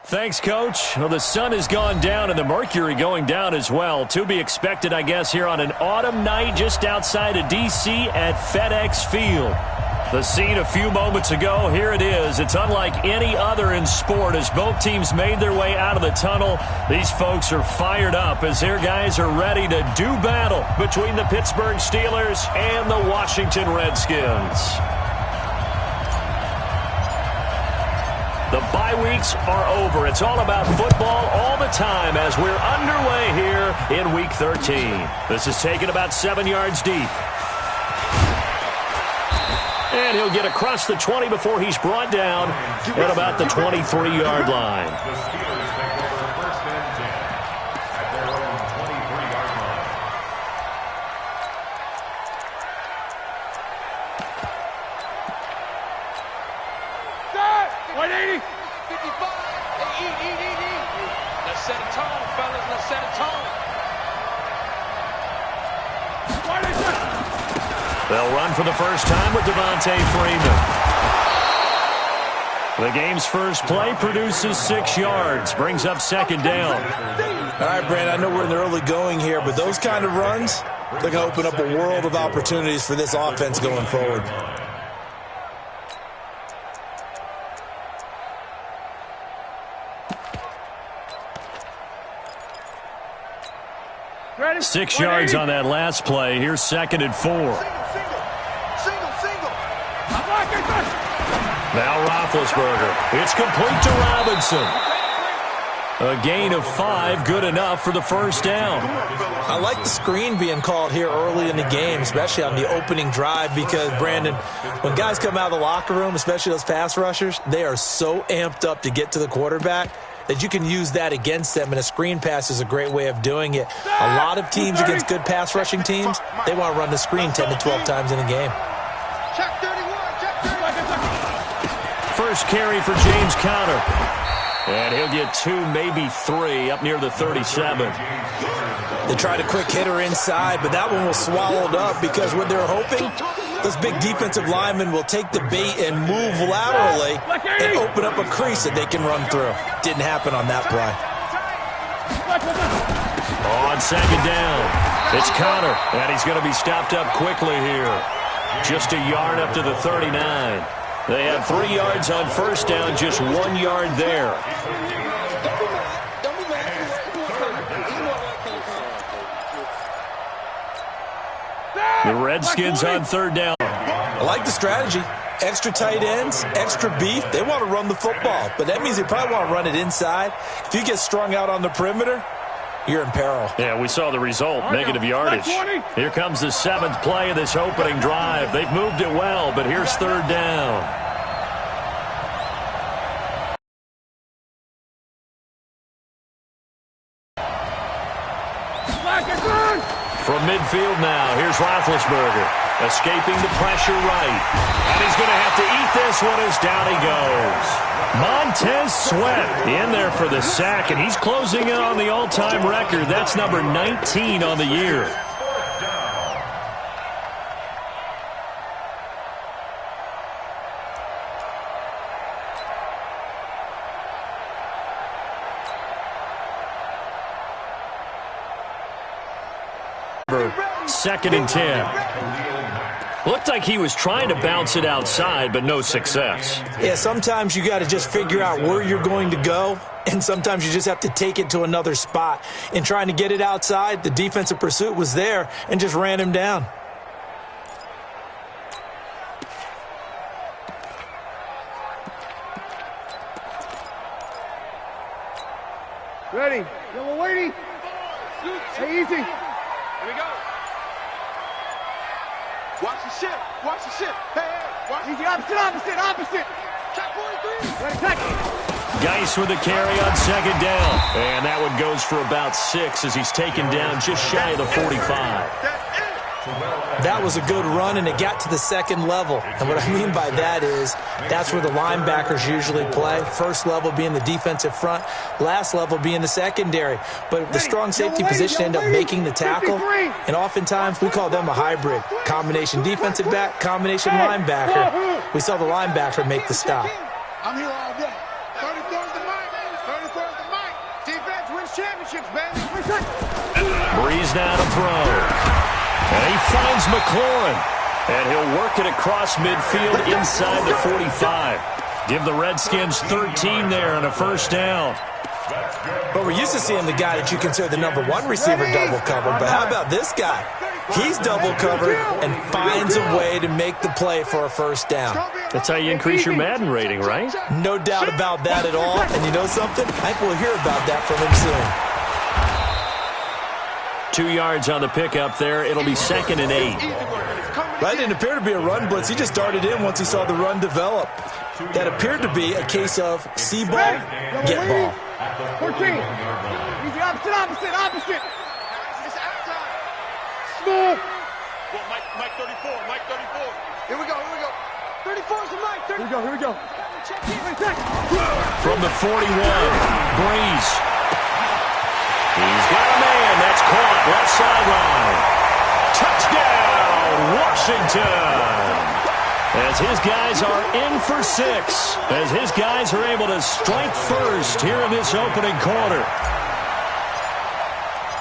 Thanks, Coach. Well, the sun has gone down and the mercury going down as well. To be expected, I guess, here on an autumn night just outside of D.C. at FedEx Field. The scene a few moments ago, here it is. It's unlike any other in sport as both teams made their way out of the tunnel. These folks are fired up as their guys are ready to do battle between the Pittsburgh Steelers and the Washington Redskins. The bye weeks are over. It's all about football all the time as we're underway here in Week 13. This is taken about 7 yards deep. And he'll get across the 20 before he's brought down at about the 23-yard line. The Steelers take over first and 10 at their own 23-yard line. Start! 180! 55! Eat! Let's set a tone, fellas. Let's set a tone. They'll run for the first time with Devontae Freeman. The game's first play produces 6 yards, brings up second down. All right, Brand, I know we're in the early going here, but those kind of runs, they're going to open up a world of opportunities for this offense going forward. Ready? 6 yards on that last play. Here's second and 4. Single. Now Roethlisberger. It's complete to Robinson. A gain of 5, good enough for the first down. I like the screen being called here early in the game, especially on the opening drive, because, Brandon, when guys come out of the locker room, especially those pass rushers, they are so amped up to get to the quarterback that you can use that against them, and a screen pass is a great way of doing it. A lot of teams against good pass rushing teams, they want to run the screen 10 to 12 times in a game. Check 31. First carry for James Conner. And he'll get 2, maybe 3, up near the 37. They tried a quick hitter inside, but that one was swallowed up because what they're hoping, those big defensive linemen will take the bait and move laterally and open up a crease that they can run through. Didn't happen on that play. On second down, it's Conner, and he's going to be stopped up quickly here. Just a yard up to the 39. They have 3 yards on first down, just 1 yard there. The Redskins on third down. I like the strategy. Extra tight ends, extra beef. They want to run the football, but that means they probably want to run it inside. If you get strung out on the perimeter, you're in peril. Yeah, we saw the result, negative yardage. Here comes the 7th play of this opening drive. They've moved it well, but here's third down. From midfield now, here's Roethlisberger, escaping the pressure right. And he's going to have to eat this one as down he goes. Montez Sweat in there for the sack, and he's closing in on the all-time record. That's number 19 on the year. Second and 10. Looked like he was trying to bounce it outside, but no success. Yeah, sometimes you got to just figure out where you're going to go, and sometimes you just have to take it to another spot. In trying to get it outside, the defensive pursuit was there and just ran him down. Ready. Yellow lady. Hey, easy. Here we go. Watch the ship. Hey, watch. Easy, opposite. Check 43. Ready, check. Geis with a carry on second down. And that one goes for about 6 as he's taken down just shy of the 45. That was a good run, and it got to the second level. And what I mean by that is that's where the linebackers usually play. First level being the defensive front, last level being the secondary. But the strong safety position end up making the tackle, and oftentimes we call them a hybrid. Combination defensive back, combination linebacker. We saw the linebacker make the stop. I'm here all day. 33's the mark. championships, baby. Breeze now to throw. And he finds McLaurin. And he'll work it across midfield inside the 45. Give the Redskins 13 there on a first down. But we're used to seeing the guy that you consider the number one receiver double covered. But how about this guy? He's double covered and finds a way to make the play for a first down. That's how you increase your Madden rating, right? No doubt about that at all. And you know something? I think we'll hear about that from him soon. 2 yards on the pickup there. It'll be 2nd and 8. That didn't appear to be a run blitz. He just darted in once he saw the run develop. That appeared to be a case of see ball, get ball. 14. He's the opposite. Smooth. Well, Mike 34. Here we go. 34 is the Mike. Here we go. From the 41, Breeze. He's got a man. That's caught. Left sideline. Touchdown, Washington. As his guys are in for 6. As his guys are able to strike first here in this opening quarter.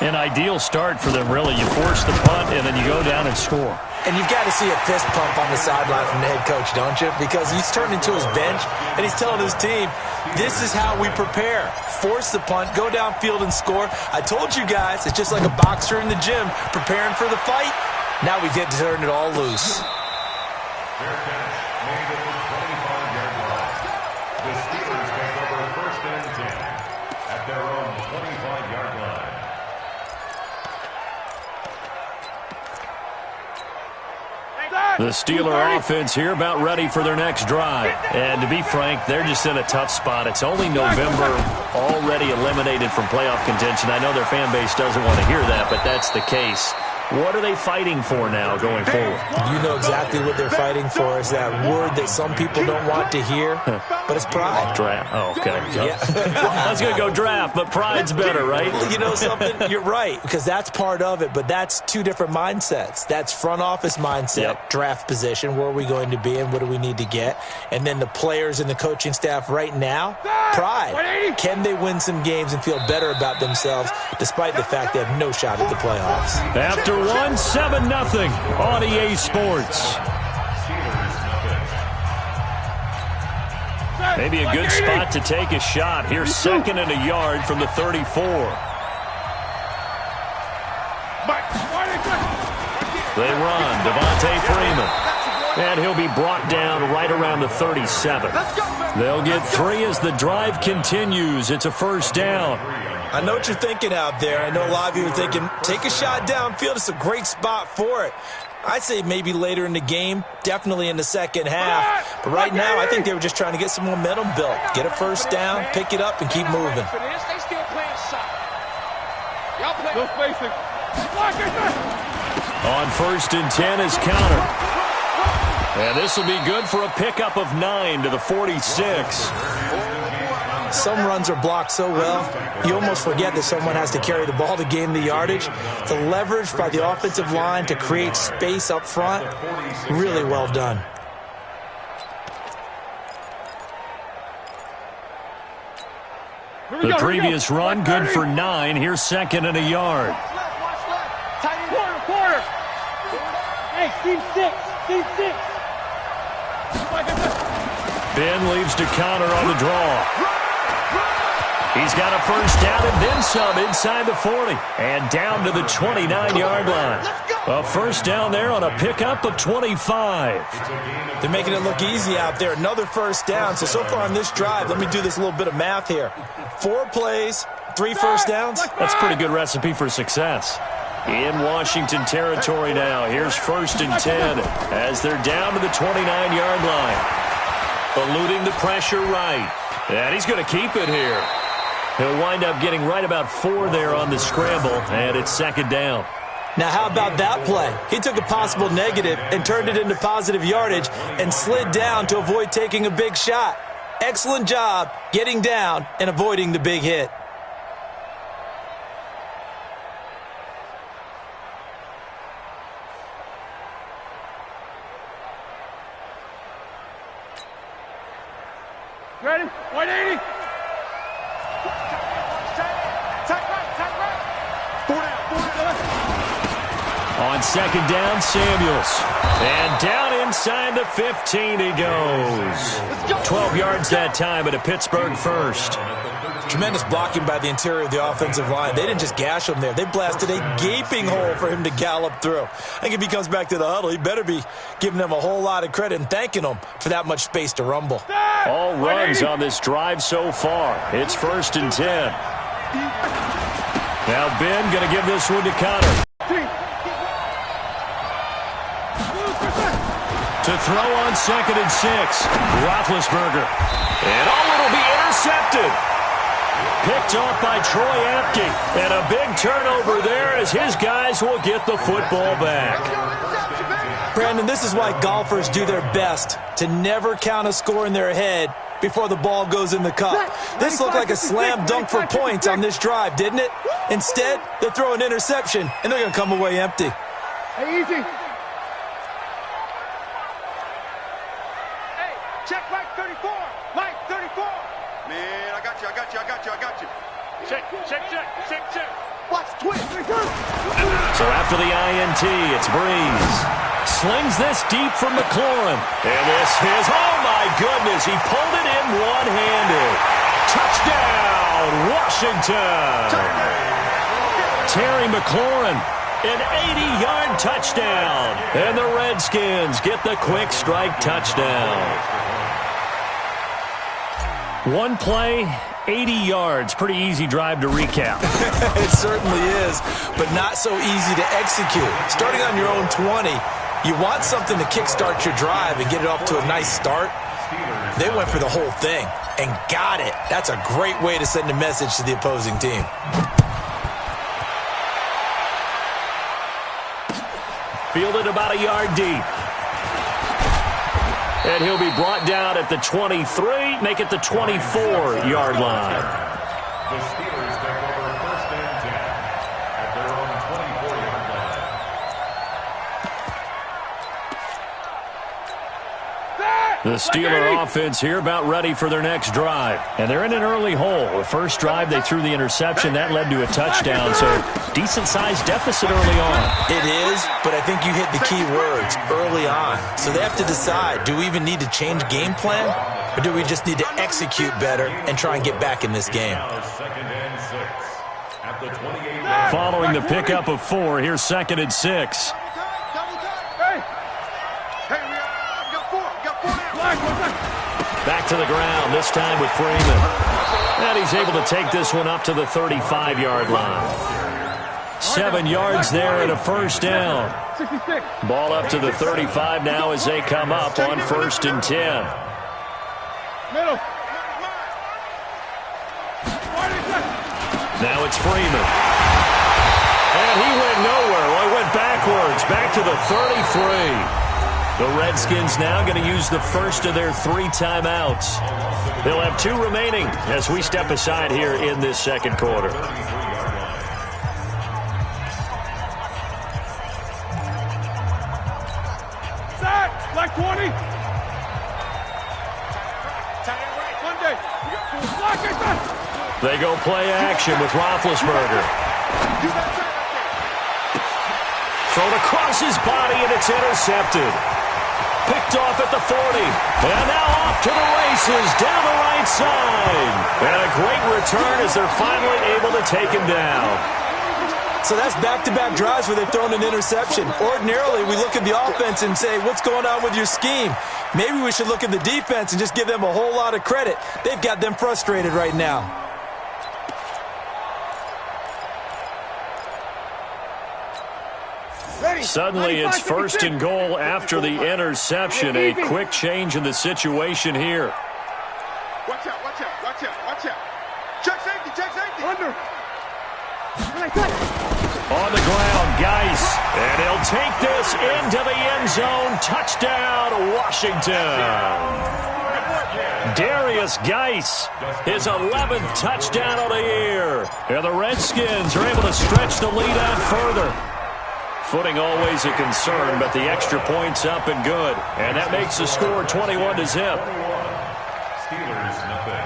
An ideal start for them, really. You force the punt, and then you go down and score. And you've got to see a fist pump on the sideline from the head coach, don't you? Because he's turned into his bench, and he's telling his team, this is how we prepare. Force the punt, go downfield and score. I told you guys, it's just like a boxer in the gym preparing for the fight. Now we get to turn it all loose. Fair catch made at the 25-yard line. The Steelers take over 1st and 10 at their own 25-yard line. The Steeler offense here about ready for their next drive. And to be frank, they're just in a tough spot. It's only November, already eliminated from playoff contention. I know their fan base doesn't want to hear that, but that's the case. What are they fighting for now going forward? You know exactly what they're fighting for. Is that word that some people don't want to hear, but it's pride. Draft. Oh, okay. Yeah. I was going to go draft, but pride's better, right? You know something? You're right, because that's part of it, but that's two different mindsets. That's front office mindset, draft position, where are we going to be and what do we need to get? And then the players and the coaching staff right now, pride. Can they win some games and feel better about themselves despite the fact they have no shot at the playoffs? After 7-0 on EA Sports. Maybe a good spot to take a shot. Here's 2nd and a yard from the 34. They run. Devontae Freeman. And he'll be brought down right around the 37. They'll get 3 as the drive continues. It's a first down. I know what you're thinking out there. I know a lot of you are thinking, take a shot downfield. It's a great spot for it. I'd say maybe later in the game, definitely in the second half. But right now, I think they were just trying to get some momentum built. Get a first down, pick it up, and keep moving. They still playing solid. Y'all play. No spacing. On 1st and 10 is counter. And this will be good for a pickup of 9 to the 46. Some runs are blocked so well, you almost forget that someone has to carry the ball to gain the yardage. The leverage by the offensive line to create space up front, really well done. The previous run, good for 9. Here's 2nd and a yard. Quarter. Hey, team 6. Ben leaves to counter on the draw. He's got a first down and then some inside the 40. And down to the 29-yard line. A first down there on a pickup of 25. They're making it look easy out there. Another first down. So far on this drive, let me do this little bit of math here. 4 plays, 3 first downs. That's a pretty good recipe for success. In Washington territory now. Here's 1st and 10 as they're down to the 29-yard line. Eluding the pressure right. And he's going to keep it here. He'll wind up getting right about 4 there on the scramble, and it's 2nd down. Now, how about that play? He took a possible negative and turned it into positive yardage and slid down to avoid taking a big shot. Excellent job getting down and avoiding the big hit. Ready? 180. On second down, Samuels. And down inside the 15 he goes. 12 yards that time at a Pittsburgh first. Tremendous blocking by the interior of the offensive line. They didn't just gash him there. They blasted a gaping hole for him to gallop through. I think if he comes back to the huddle, he better be giving them a whole lot of credit and thanking them for that much space to rumble. All runs on this drive so far. It's 1st and 10. Now Ben going to give this one to Connor. To throw on 2nd and 6. Roethlisberger. And it'll be intercepted. Picked off by Troy Apke. And a big turnover there as his guys will get the football back. Brandon, this is why golfers do their best to never count a score in their head before the ball goes in the cup. This looked like a slam dunk for points on this drive, didn't it? Instead, they throw an interception, and they're going to come away empty. Hey, easy. Hey, check Mike 34. Mike 34. Man, I got you. Check. Watch twist. So after the INT, it's Breeze. Slings this deep from McLaurin. And this is, oh my goodness, he pulled it in one-handed. Touchdown, Washington. Terry McLaurin, an 80-yard touchdown. And the Redskins get the quick strike touchdown. One play, 80 yards. Pretty easy drive to recap. It certainly is, but not so easy to execute. Starting on your own 20, you want something to kickstart your drive and get it off to a nice start. They went for the whole thing and got it. That's a great way to send a message to the opposing team. Fielded about a yard deep. And he'll be brought down at the 23, make it the 24-yard line. The Steelers take over 1st and 10 at their own 24-yard line. The Steeler offense here about ready for their next drive. And they're in an early hole. The first drive, they threw the interception. That led to a touchdown, so decent-sized deficit early on. It is, but I think you hit the key words, early on. So they have to decide, do we even need to change game plan, or do we just need to execute better and try and get back in this game? 2nd and 6 at the 28-yard. Following the pickup of 4, here's 2nd and 6. Back to the ground, this time with Freeman. And he's able to take this one up to the 35-yard line. 7 yards there and a 1st down. Ball up to the 35 now as they come up on 1st and 10. Middle. Now it's Freeman. And he went nowhere. Well, he went backwards, back to the 33. The Redskins now going to use the first of their 3 timeouts. They'll have 2 remaining as we step aside here in this second quarter. Like 20. They go play action with Roethlisberger. Thrown across his body, and it's intercepted. Picked off at the 40. And now off to the races down the right side. And a great return as they're finally able to take him down. So that's back-to-back drives where they've thrown an interception. Ordinarily, we look at the offense and say, what's going on with your scheme? Maybe we should look at the defense and just give them a whole lot of credit. They've got them frustrated right now. Suddenly it's 1st and goal after the interception. A quick change in the situation here. Watch out. Check safety. Under. On the ground, Geis. And he'll take this into the end zone. Touchdown, Washington. Darius Geis, his 11th touchdown of the year. And the Redskins are able to stretch the lead out further. Footing always a concern, but the extra point's up and good. And that makes the score 21-0. Steelers nothing.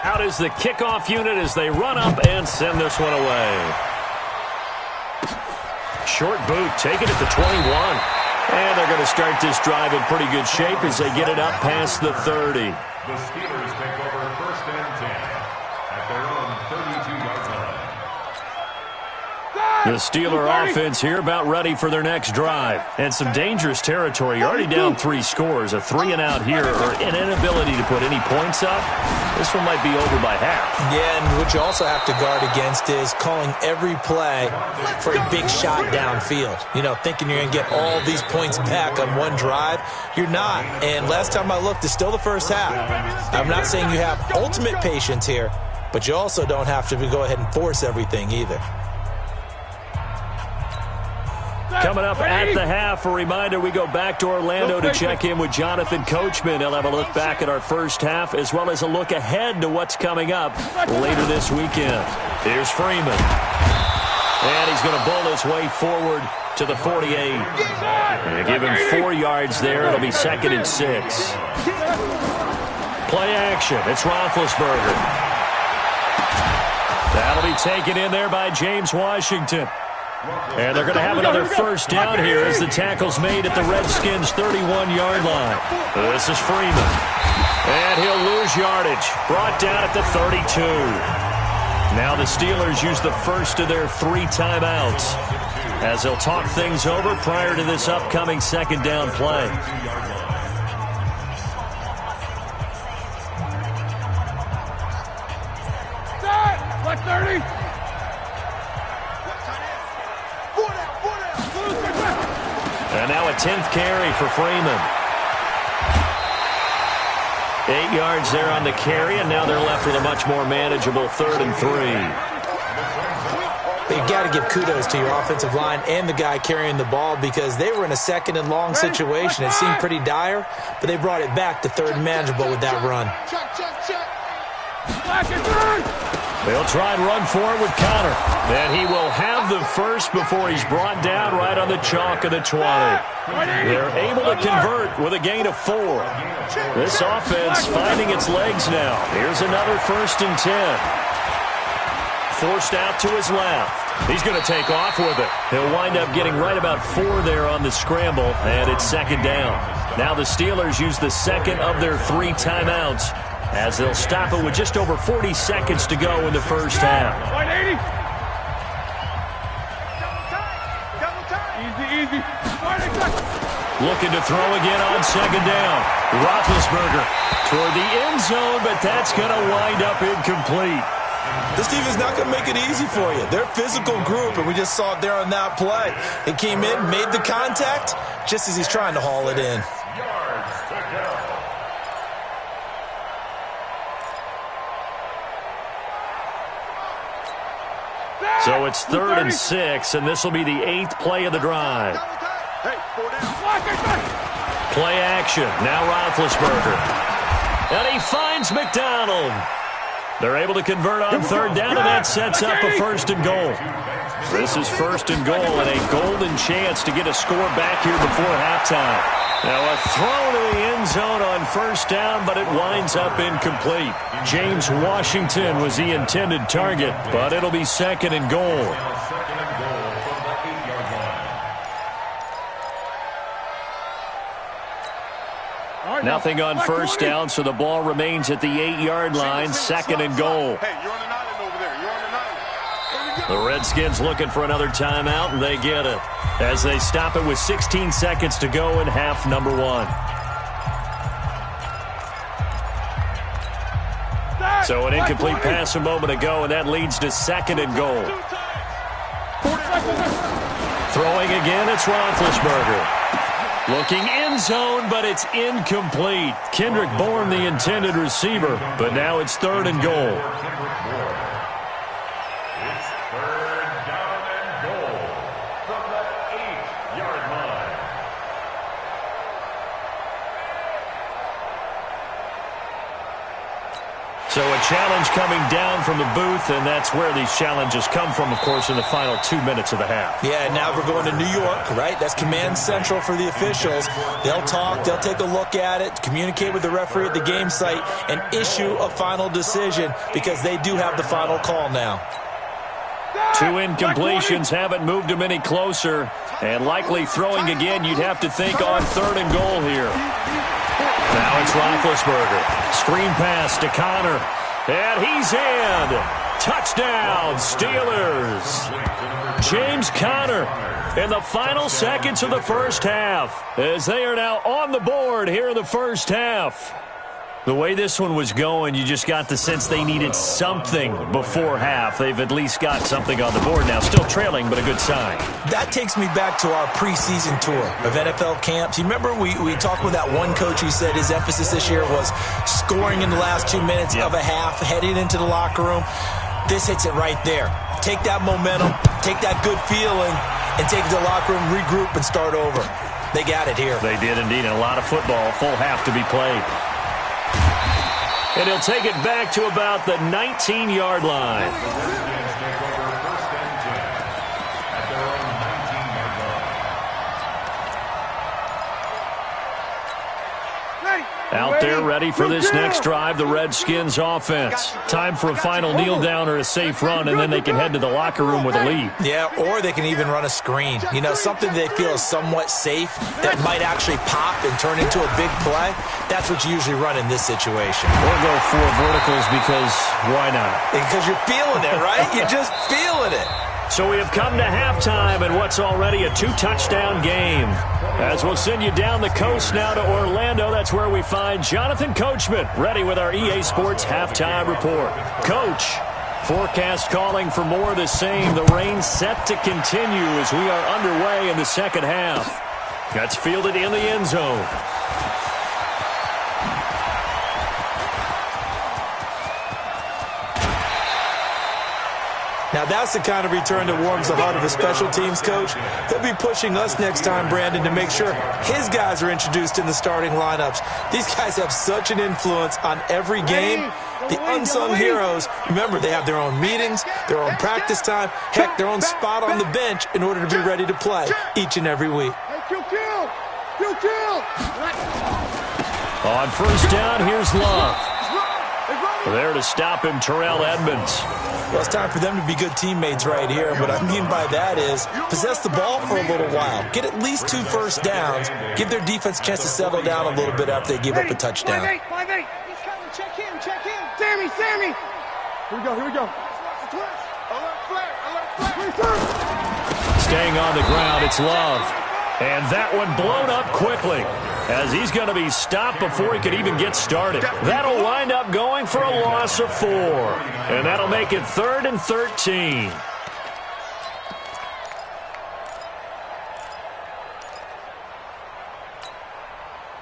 Out is the kickoff unit as they run up and send this one away. Short boot taken at the 21. And they're going to start this drive in pretty good shape as they get it up past the 30. The Steelers take over 1st and 10 at their own 32-yard line. The Steeler offense here about ready for their next drive. And some dangerous territory. You're already down 3 scores. A 3-and-out here or an inability to put any points up. This one might be over by half. Yeah, and what you also have to guard against is calling every play for a big shot downfield. You know, thinking you're going to get all these points back on one drive. You're not. And last time I looked, it's still the first half. I'm not saying you have ultimate patience here, but you also don't have to go ahead and force everything either. Coming up at the half, a reminder, we go back to Orlando to check in with Jonathan Coachman. He'll have a look back at our first half as well as a look ahead to what's coming up later this weekend. Here's Freeman. And he's going to bull his way forward to the 48. And give him 4 yards there. It'll be 2nd and 6. Play action. It's Roethlisberger. That'll be taken in there by James Washington. And they're going to have another first down here as the tackle's made at the Redskins' 31-yard line. This is Freeman. And he'll lose yardage. Brought down at the 32. Now the Steelers use the first of their 3 timeouts as they'll talk things over prior to this upcoming 2nd down play. Black 30. And now a 10th carry for Freeman. 8 yards there on the carry, and now they're left with a much more manageable 3rd and 3. You've got to give kudos to your offensive line and the guy carrying the ball because they were in a 2nd and long situation. It seemed pretty dire, but they brought it back to 3rd and manageable with that run. They'll try and run forward with Connor. And he will have the first before he's brought down right on the chalk of the 20. They're able to convert with a gain of 4. This offense finding its legs now. Here's another 1st and 10. Forced out to his left. He's going to take off with it. He'll wind up getting right about 4 there on the scramble, and it's 2nd down. Now the Steelers use the 2nd of their 3 timeouts as they'll stop it with just over 40 seconds to go in the first half. Easy. Looking to throw again on 2nd down. Roethlisberger toward the end zone, but that's going to wind up incomplete. This team is not going to make it easy for you. They're a physical group, and we just saw it there on that play. He came in, made the contact, just as he's trying to haul it in. So it's 3rd and 6, and this will be the 8th play of the drive. Play action. Now Roethlisberger. And he finds McDonald. They're able to convert on 3rd down, and that sets up a 1st and goal. This is 1st and goal, and a golden chance to get a score back here before halftime. Now a throw to the end zone on 1st down, but it winds up incomplete. James Washington was the intended target, but it'll be 2nd and goal. Nothing on 1st down, so the ball remains at the 8-yard line, 2nd and goal. Hey, you're on an island over there. You're on an island. The Redskins looking for another timeout, and they get it as they stop it with 16 seconds to go in half number 1. So an incomplete pass a moment ago, and that leads to 2nd and goal. Throwing again, it's Roethlisberger. Looking end zone, but it's incomplete. Kendrick Bourne, the intended receiver, but now it's 3rd and goal. It's 3rd down and goal from the 8-yard line. So a challenge coming down from the booth, and that's where these challenges come from, of course, in the final 2 minutes of the half. Yeah, now we're going to New York, right? That's command central for the officials. They'll talk, they'll take a look at it, communicate with the referee at the game site, and issue a final decision because they do have the final call now. 2 incompletions haven't moved him any closer, and likely throwing again, you'd have to think on 3rd and goal here. Now it's Roethlisberger. Screen pass to Connor. And he's in. Touchdown, Steelers. James Conner in the final seconds of the first half, as they are now on the board here in the first half. The way this one was going, you just got the sense they needed something before half. They've at least got something on the board now. Still trailing, but a good sign. That takes me back to our preseason tour of NFL camps. You remember we talked with that one coach who said his emphasis this year was scoring in the last 2 minutes of a half, heading into the locker room. This hits it right there. Take that momentum, take that good feeling, and take it to the locker room, regroup, and start over. They got it here. They did indeed, and a lot of football, full half to be played. And he'll take it back to about the 19-yard line. Out there ready for this next drive, the Redskins offense. Time for a final kneel down or a safe run, and then they can head to the locker room with a lead. Yeah, or they can even run a screen. You know, something they feel is somewhat safe that might actually pop and turn into a big play. That's what you usually run in this situation. Or go 4 verticals because why not? Because you're feeling it, right? You're just feeling it. So we have come to halftime in what's already a 2-touchdown game. As we'll send you down the coast now to Orlando, that's where we find Jonathan Coachman ready with our EA Sports Halftime Report. Coach, forecast calling for more of the same. The rain set to continue as we are underway in the second half. That's fielded in the end zone. Now, that's the kind of return that warms the heart of a special teams coach. He'll be pushing us next time, Brandon, to make sure his guys are introduced in the starting lineups. These guys have such an influence on every game. The unsung heroes, remember, they have their own meetings, their own practice time, heck, their own spot on the bench in order to be ready to play each and every week. On first down, here's Love. There to stop him, Terrell Edmonds. Well, it's time for them to be good teammates right here. What I mean by that is possess the ball for a little while. Get at least 2 first downs. Give their defense a chance to settle down a little bit after they give up a touchdown. 5-8. He's coming. Check him. Sammy. Here we go. Alert flag. Staying on the ground, it's Love. And that one blown up quickly as he's going to be stopped before he could even get started. That'll wind up going for a loss of 4. And that'll make it 3rd and 13.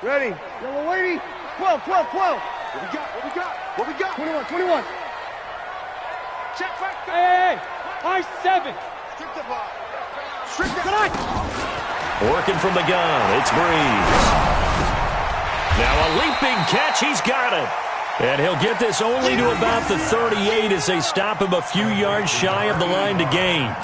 Ready. Yellow lady. 12. What we got? 21. Check back. Hey. I-7. Strict the Working from the gun, it's Breeze. Now a leaping catch, he's got it. And he'll get this only to about the 38 as they stop him a few yards shy of the line to gain.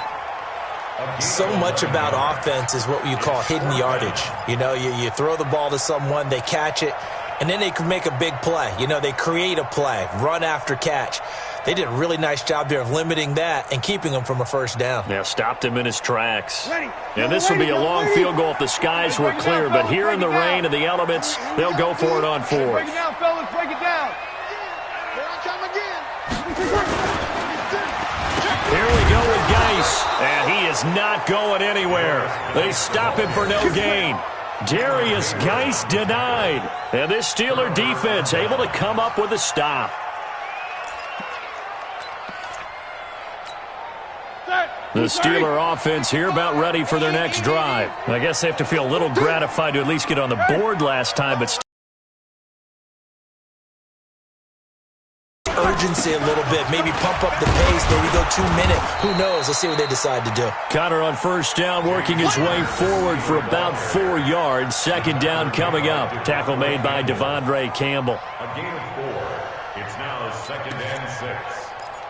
So much about offense is what you call hidden yardage. You know, you throw the ball to someone, they catch it, and then they can make a big play. You know, they create a play, run after catch. They did a really nice job there of limiting that and keeping him from a first down. Yeah, stopped him in his tracks. And this will be a long field goal if the skies were clear, but here in the rain and the elements, they'll go for it on 4th. Break it down, fellas. Break it down. Here I come again. Here we go with Geis, and he is not going anywhere. They stop him for no gain. Darius Geis denied. And this Steeler defense able to come up with a stop. The Steeler offense here about ready for their next drive. I guess they have to feel a little gratified to at least get on the board last time, but urgency a little bit, maybe pump up the pace, maybe go 2 minute. Who knows? Let's see what they decide to do. Connor on first down, working his way forward for about 4 yards. Second down coming up. Tackle made by Devondre Campbell. A gain of 4. It's now second and 6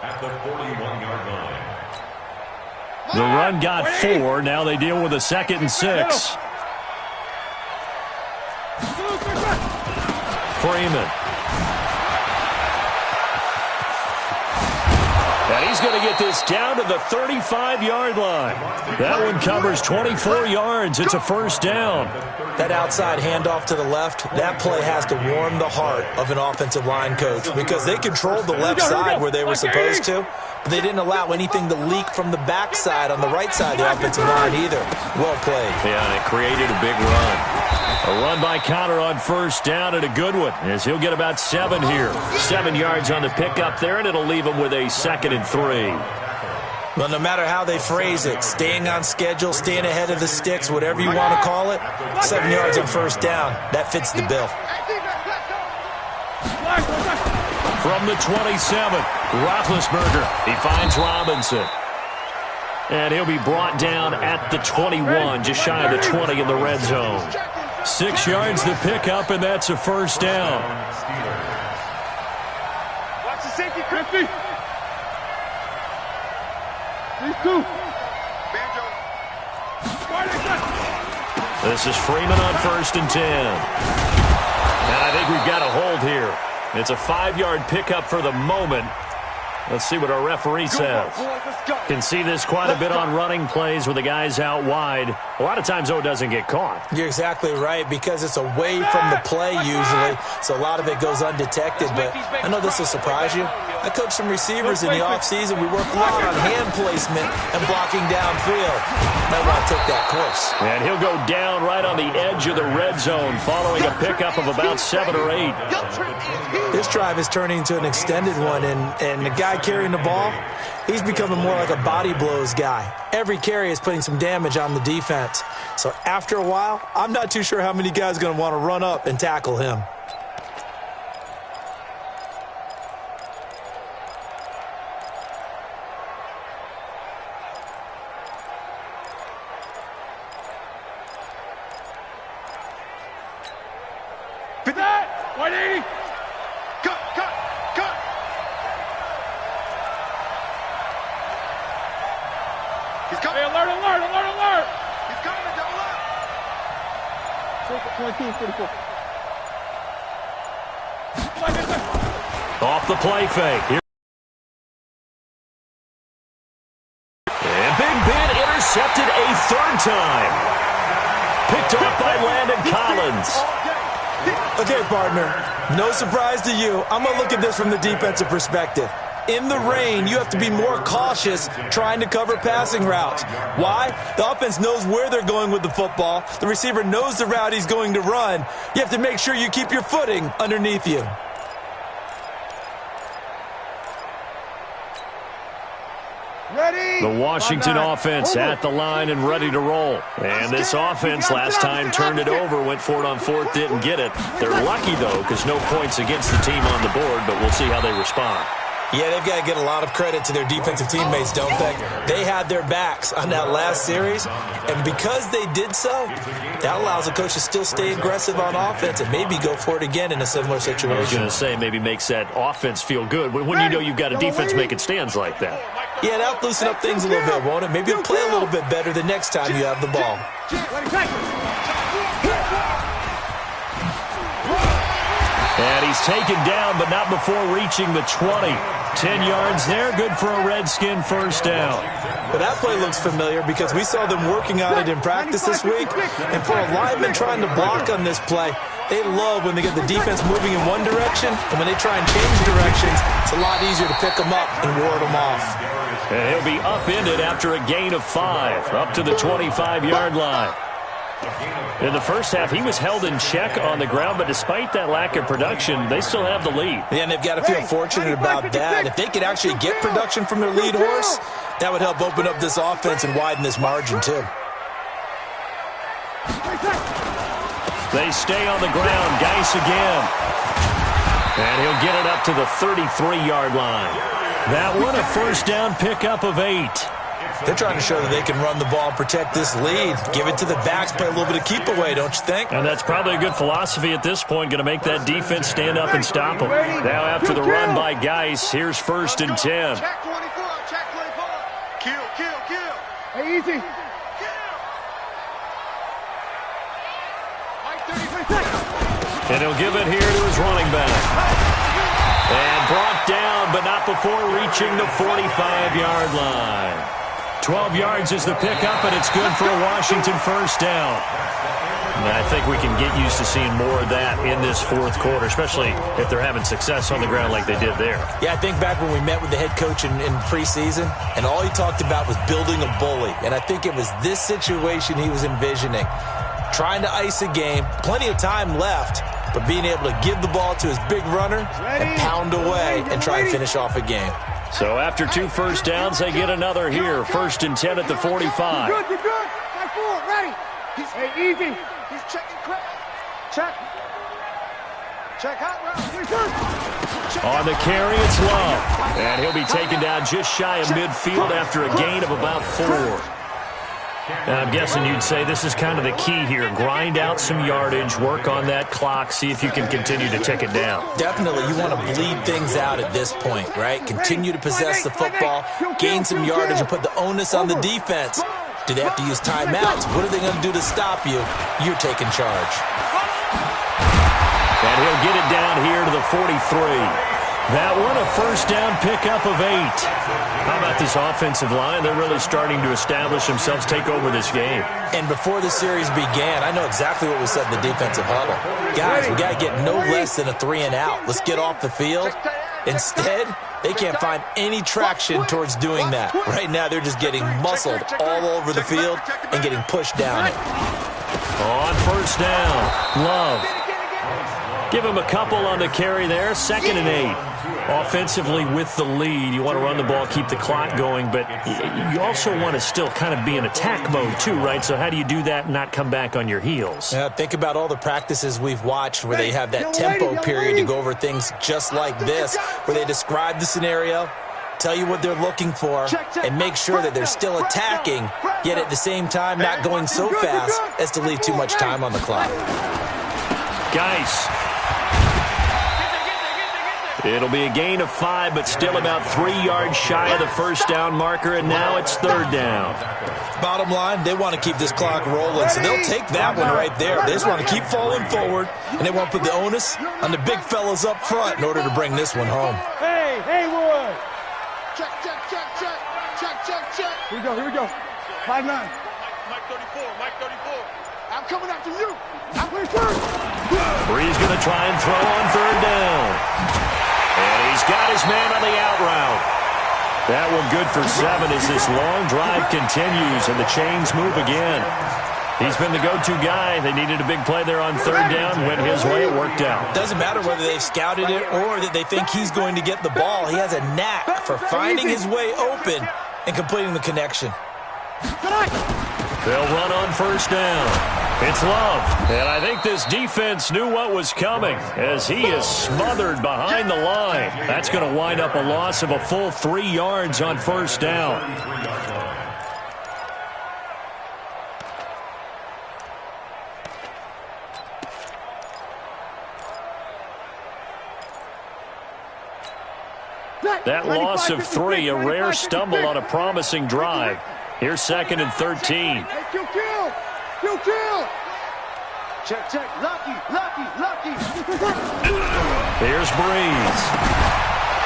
at the 41-yard line. The run got 4. Now they deal with a 2nd and 6. Freeman. And he's going to get this down to the 35-yard line. That one covers 24 yards. It's a first down. That outside handoff to the left, that play has to warm the heart of an offensive line coach because they controlled the left side where they were supposed to, but they didn't allow anything to leak from the backside on the right side of the offensive line either. Well played. Yeah, and it created a big run. A run by Connor on first down, and a good one, as he'll get about 7 here. 7 yards on the pickup there, and it'll leave him with a 2nd and 3. Well, no matter how they phrase it, staying on schedule, staying ahead of the sticks, whatever you want to call it, 7 yards on first down, that fits the bill. From the 27, Roethlisberger. He finds Robinson. And he'll be brought down at the 21, just shy of the 20 in the red zone. 6 yards to pick up, and that's a first down. Watch the safety, Crispy. These two. Banjo. This is Freeman on first and 10. And I think we've got a hold here. It's a 5-yard pickup for the moment. Let's see what our referee says. Can see this quite a bit on running plays with the guys out wide. A lot of times, though, it doesn't get caught. You're exactly right, because it's away from the play usually, so a lot of it goes undetected. But I know this will surprise you. I coach some receivers in the offseason. We work a lot on hand placement and blocking downfield. Might want to take that course. And he'll go down right on the edge of the red zone following a pickup of about 7 or 8. This drive is turning into an extended one, and the guy carrying the ball, he's becoming more like a body blows guy. Every carry is putting some damage on the defense. So after a while, I'm not too sure how many guys are going to want to run up and tackle him. That 180. Cut. He's coming. Hey, alert. He's coming to double up. 22 and 44. Off the play fake. Here. And Big Ben intercepted a 3rd time. Picked off by Landon Collins. Okay, partner, no surprise to you. I'm going to look at this from the defensive perspective. In the rain, you have to be more cautious trying to cover passing routes. Why? The offense knows where they're going with the football. The receiver knows the route he's going to run. You have to make sure you keep your footing underneath you. Ready. The Washington offense at the line and ready to roll. And this offense last time turned it over, went for it on 4th, didn't get it. They're lucky, though, because no points against the team on the board, but we'll see how they respond. Yeah, they've got to get a lot of credit to their defensive teammates, don't they? They had their backs on that last series, and because they did so, that allows the coach to still stay aggressive on offense and maybe go for it again in a similar situation. I was going to say, maybe makes that offense feel good when you know you've got a defense making stands like that. Yeah, that'll loosen up things a little bit, won't it? Maybe it'll play a little bit better the next time you have the ball. And he's taken down, but not before reaching the 20. 10 yards there, good for a Redskin first down. Well, that play looks familiar because we saw them working on it in practice this week. And for a lineman trying to block on this play, they love when they get the defense moving in one direction, and when they try and change directions, it's a lot easier to pick them up and ward them off. And he'll be upended after a gain of 5, up to the 25-yard line. In the first half, he was held in check on the ground, but despite that lack of production, they still have the lead. Yeah, and they've got to feel fortunate about that. If they could actually get production from their lead horse, that would help open up this offense and widen this margin, too. They stay on the ground. Geis again. And he'll get it up to the 33-yard line. That one, a first down pickup of 8. They're trying to show that they can run the ball and protect this lead. Give it to the backs, play a little bit of keep away, don't you think? And that's probably a good philosophy at this point, going to make that defense stand up and stop them. Now after the run by Geis, here's 1st and 10. Check 24, check 24. Kill, kill, kill. Hey, easy. And he'll give it here to his running back. And brought down, but not before reaching the 45-yard line. 12 yards is the pickup, and it's good for a Washington 1st down. And I think we can get used to seeing more of that in this 4th quarter, especially if they're having success on the ground like they did there. Yeah, I think back when we met with the head coach in preseason, and all he talked about was building a bully. And I think it was this situation he was envisioning. Trying to ice a game, plenty of time left, but being able to give the ball to his big runner and pound away and try and finish off a game. So after 2 first downs, they get another here. 1st and 10 at the 45. You're good, Back forward, ready. Hey, easy. He's checking crap. Check. Check hot route. On the carry, it's Love. And he'll be taken down just shy of midfield after a gain of about 4. And I'm guessing you'd say this is kind of the key here. Grind out some yardage, work on that clock, see if you can continue to tick it down. Definitely, you want to bleed things out at this point, right? Continue to possess the football, gain some yardage, and put the onus on the defense. Do they have to use timeouts? What are they going to do to stop you? You're taking charge. And he'll get it down here to the 43. That one, a 1st down pickup of 8. How about this offensive line? They're really starting to establish themselves, take over this game. And before the series began, I know exactly what was said in the defensive huddle. Guys, we got to get no less than a 3 and out. Let's get off the field. Instead, they can't find any traction towards doing that. Right now, they're just getting muscled all over the field and getting pushed down it. On 1st down, Love. Give him a couple on the carry there. 2nd and 8. Offensively with the lead, you want to run the ball, keep the clock going, but you also want to still kind of be in attack mode too, right? So how do you do that and not come back on your heels? Yeah, think about all the practices we've watched where they have that tempo period to go over things just like this, where they describe the scenario, tell you what they're looking for, and make sure that they're still attacking, yet at the same time not going so fast as to leave too much time on the clock. Geis. It'll be a gain of 5, but still about 3 yards shy of the 1st down marker, and now it's 3rd down. Bottom line, they want to keep this clock rolling, so they'll take that one right there. They just want to keep falling forward, and they want to put the onus on the big fellas up front in order to bring this one home. Hey, Haywood. Check. Here we go. 5-9. Mike 34. I'm coming after you. I'm playing first. Bree's going to try and throw on 3rd down. And he's got his man on the out route. That one good for 7 as this long drive continues and the chains move again. He's been the go-to guy. They needed a big play there on 3rd down. Went his way. It worked out. Doesn't matter whether they've scouted it or that they think he's going to get the ball. He has a knack for finding his way open and completing the connection. They'll run on 1st down. It's Love, and I think this defense knew what was coming as he is smothered behind the line. That's going to wind up a loss of a full 3 yards on 1st down. That loss of 3, a rare stumble on a promising drive. Here's 2nd and 13. Kill. Check. Lucky. Here's Breeze.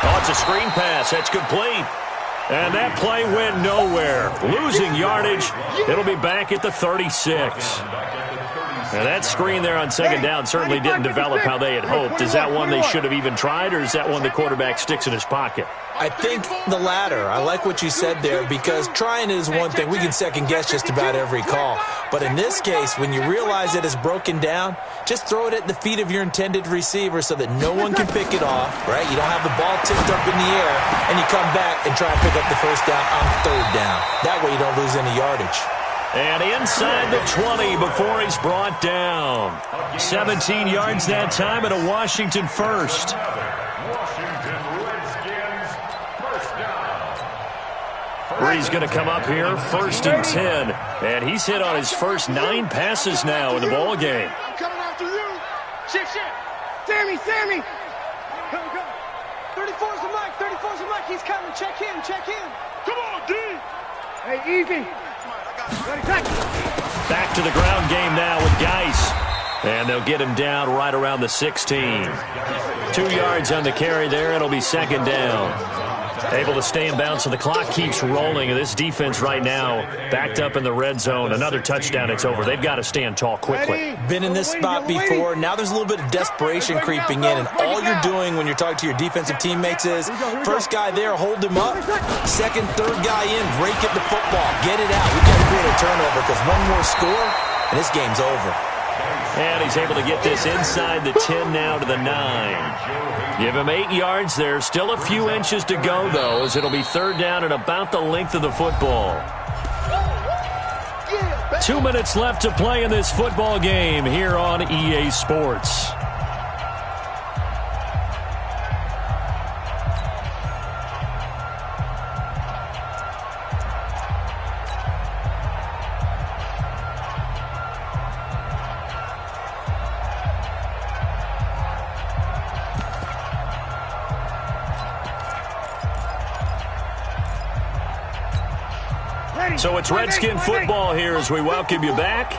Oh, it's a screen pass. That's complete. And that play went nowhere. Losing yardage. It'll be back at the 36. And that screen there on 2nd down certainly didn't develop how they had hoped. Is that one they should have even tried, or is that one the quarterback sticks in his pocket? I think the latter. I like what you said there, because trying is one thing. We can second-guess just about every call. But in this case, when you realize that it's broken down, just throw it at the feet of your intended receiver so that no one can pick it off, right? You don't have the ball tipped up in the air, and you come back and try and pick up the 1st down on 3rd down. That way you don't lose any yardage. And inside the 20 before he's brought down. 17 yards that time, and a Washington 1st. He's going to come up here, 1st and 10. And he's hit on his first 9 passes now in the ball game. I'm coming after you. Shit. Sammy. Come. 34's the mic. 34's the mic. He's coming. Check in. Come on, D. Hey, easy. Back to the ground game now with Geis. And they'll get him down right around the 16. 2 yards on the carry there. It'll be 2nd down. Able to stay in bounds, so the clock keeps rolling. And this defense right now backed up in the red zone. Another touchdown, it's over. They've got to stand tall quickly. Been in this spot before. Now there's a little bit of desperation creeping in. And all you're doing when you're talking to your defensive teammates is, first guy there, hold him up. Second, third guy in, break it the football. Get it out. We've got to create a turnover because one more score, and this game's over. And he's able to get this inside the 10 now to the 9. Give him 8 yards there. Still a few inches to go, though, as it'll be 3rd down and about the length of the football. 2 minutes left to play in this football game here on EA Sports. So it's Redskin football here as we welcome you back.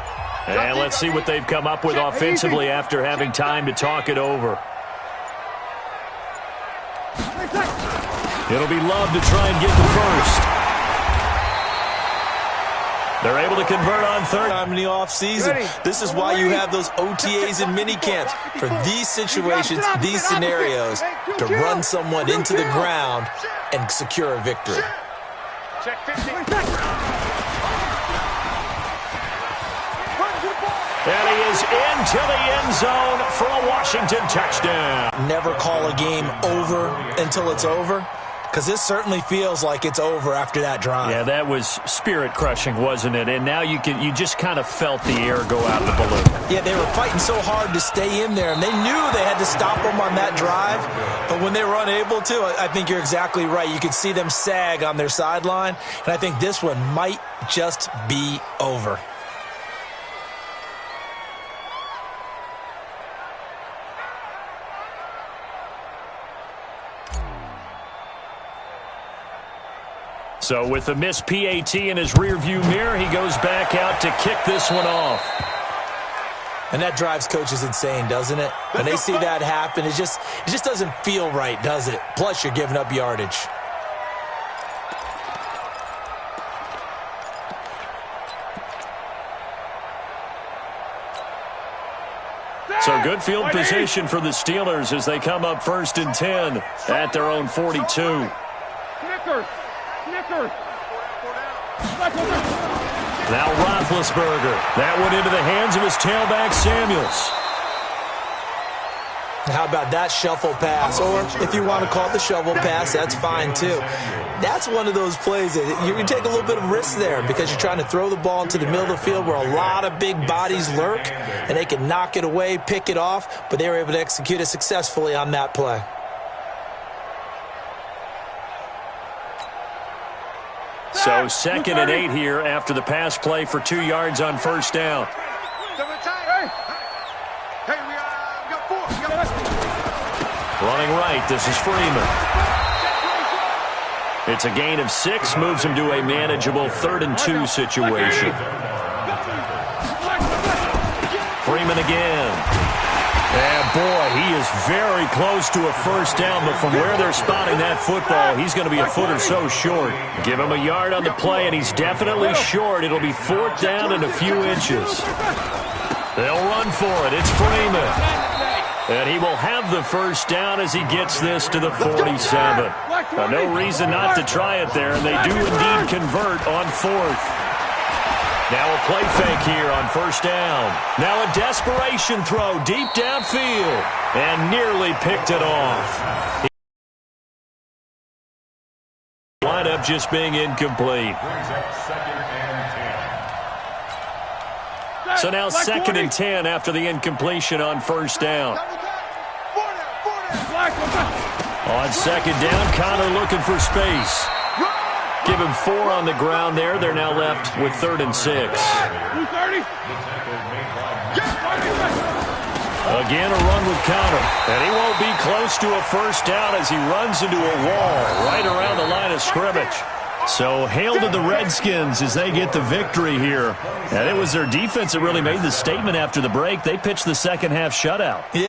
And let's see what they've come up with offensively after having time to talk it over. It'll be Love to try and get the first. They're able to convert on 3rd time in the offseason. This is why you have those OTAs and mini camps. For these situations, these scenarios, to run someone into the ground and secure a victory. Check 50. And he is into the end zone for a Washington touchdown. Never call a game over until it's over, because this certainly feels like it's over after that drive. Yeah, that was spirit-crushing, wasn't it? And now you just kind of felt the air go out of the balloon. Yeah, they were fighting so hard to stay in there, and they knew they had to stop them on that drive. But when they were unable to, I think you're exactly right. You could see them sag on their sideline, and I think this one might just be over. So with the missed PAT in his rearview mirror, he goes back out to kick this one off. And that drives coaches insane, doesn't it? When they see that happen, it just doesn't feel right, does it? Plus, you're giving up yardage. So good field position for the Steelers as they come up 1st and 10 at their own 42. Snickers. Now Roethlisberger. That one into the hands of his tailback, Samuels. How about that shuffle pass? Or if you want to call it the shovel pass, that's fine too. That's one of those plays that you take a little bit of risk there because you're trying to throw the ball into the middle of the field where a lot of big bodies lurk, and they can knock it away, pick it off, but they were able to execute it successfully on that play. So 2nd and 8 here after the pass play for 2 yards on 1st down. Running right, this is Freeman. It's a gain of 6, moves him to a manageable 3rd and 2 situation. Freeman again. And boy, he is very close to a 1st down, but from where they're spotting that football, he's going to be a foot or so short. Give him a yard on the play, and he's definitely short. It'll be 4th down and a few inches. They'll run for it. It's Freeman. And he will have the 1st down as he gets this to the 47. No reason not to try it there, and they do indeed convert on 4th. Now a play fake here on 1st down. Now a desperation throw deep downfield, and nearly picked it off. Wind up just being incomplete. So now 2nd and 10 after the incompletion on 1st down. On 2nd down, Connor looking for space. Give him 4 on the ground there. They're now left with 3rd and 6. Again, a run with counter. And he won't be close to a first down as he runs into a wall right around the line of scrimmage. So hail to the Redskins as they get the victory here. And it was their defense that really made the statement after the break. They pitched the second half shutout.